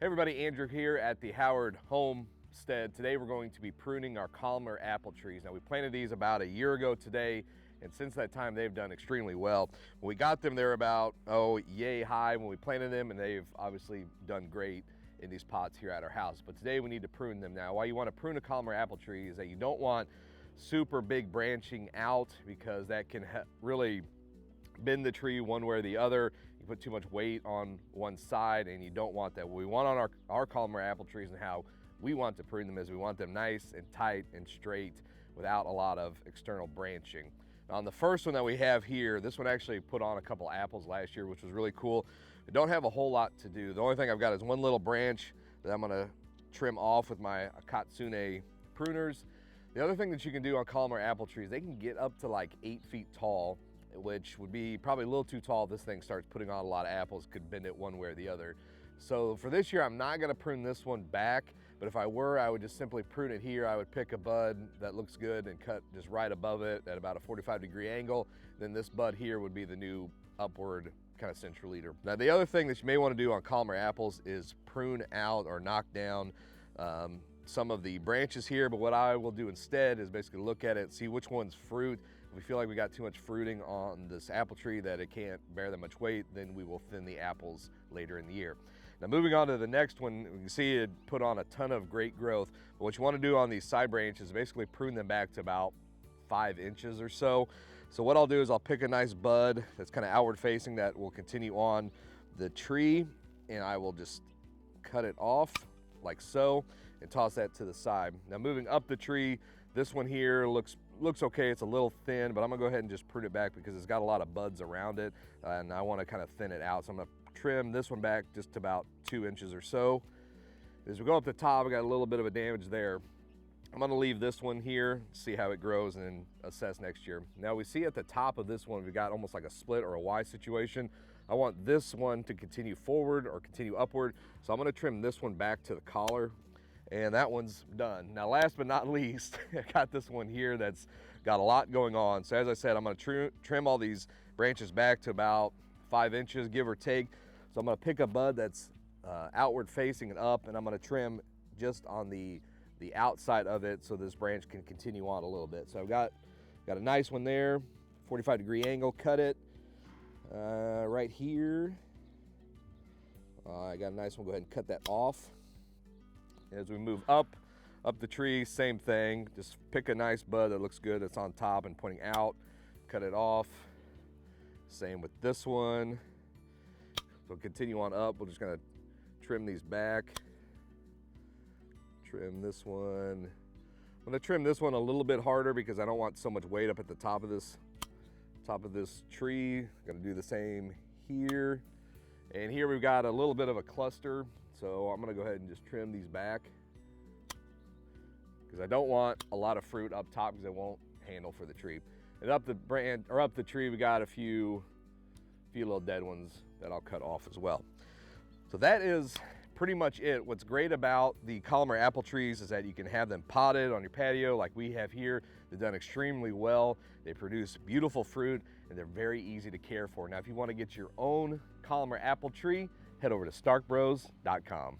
Hey everybody, Andrew here at the Howard Homestead. Today we're going to be pruning our Columnar apple trees. Now we planted these about a year ago today, and since that time they've done extremely well. When we got them, they're about, yay high when we planted them, and they've obviously done great in these pots here at our house. But today we need to prune them. Now why you want to prune a Columnar apple tree is that you don't want super big branching out, because that can really bend the tree one way or the other. You put too much weight on one side, and you don't want that. What we want on our Columnar apple trees, and how we want to prune them, is we want them nice and tight and straight without a lot of external branching. Now, on the first one that we have here, this one actually put on a couple apples last year, which was really cool. I don't have a whole lot to do. The only thing I've got is one little branch that I'm gonna trim off with my Katsune pruners. The other thing that you can do on Columnar apple trees, they can get up to like 8 feet tall, which would be probably a little too tall if this thing starts putting on a lot of apples, could bend it one way or the other. So for this year, I'm not gonna prune this one back, but if I were, I would just simply prune it here. I would pick a bud that looks good and cut just right above it at about a 45-degree angle. Then this bud here would be the new upward kind of central leader. Now, the other thing that you may wanna do on Columnar apples is prune out or knock down some of the branches here, but what I will do instead is basically look at it, see which one's fruit. If we feel like we got too much fruiting on this apple tree that it can't bear that much weight, then we will thin the apples later in the year. Now, moving on to the next one, we can see it put on a ton of great growth, but what you want to do on these side branches is basically prune them back to about 5 inches or so. So what I'll do is I'll pick a nice bud that's kind of outward facing that will continue on the tree, and I will just cut it off like so and toss that to the side. Now, moving up the tree, this one here looks okay. It's a little thin, but I'm gonna go ahead and just prune it back because it's got a lot of buds around it, and I want to kind of thin it out. So I'm gonna trim this one back just about 2 inches or so. As we go up the top, I got a little bit of a damage there. I'm gonna leave this one here, see how it grows, and then assess next year. Now, we see at the top of this one, we got almost like a split or a Y situation. I want this one to continue forward or continue upward. So I'm gonna trim this one back to the collar, and that one's done. Now, last but not least, I got this one here that's got a lot going on. So as I said, I'm gonna trim all these branches back to about 5 inches, give or take. So I'm gonna pick a bud that's outward facing and up, and I'm gonna trim just on the outside of it so this branch can continue on a little bit. So I've got a nice one there, 45-degree angle, cut it right here. I got a nice one, go ahead and cut that off. As we move up the tree, same thing, just pick a nice bud that looks good, that's on top and pointing out, cut it off. Same with this one. So continue on up, we're just gonna trim these back. Trim this one. I'm gonna trim this one a little bit harder because I don't want so much weight up at the top of this tree. I'm gonna do the same here. And here we've got a little bit of a cluster, so I'm gonna go ahead and just trim these back because I don't want a lot of fruit up top because it won't handle for the tree. And up the tree, we got a few little dead ones that I'll cut off as well. So that is pretty much it. What's great about the Columnar apple trees is that you can have them potted on your patio like we have here. They've done extremely well. They produce beautiful fruit, and they're very easy to care for. Now, if you want to get your own Columnar apple tree, head over to starkbros.com.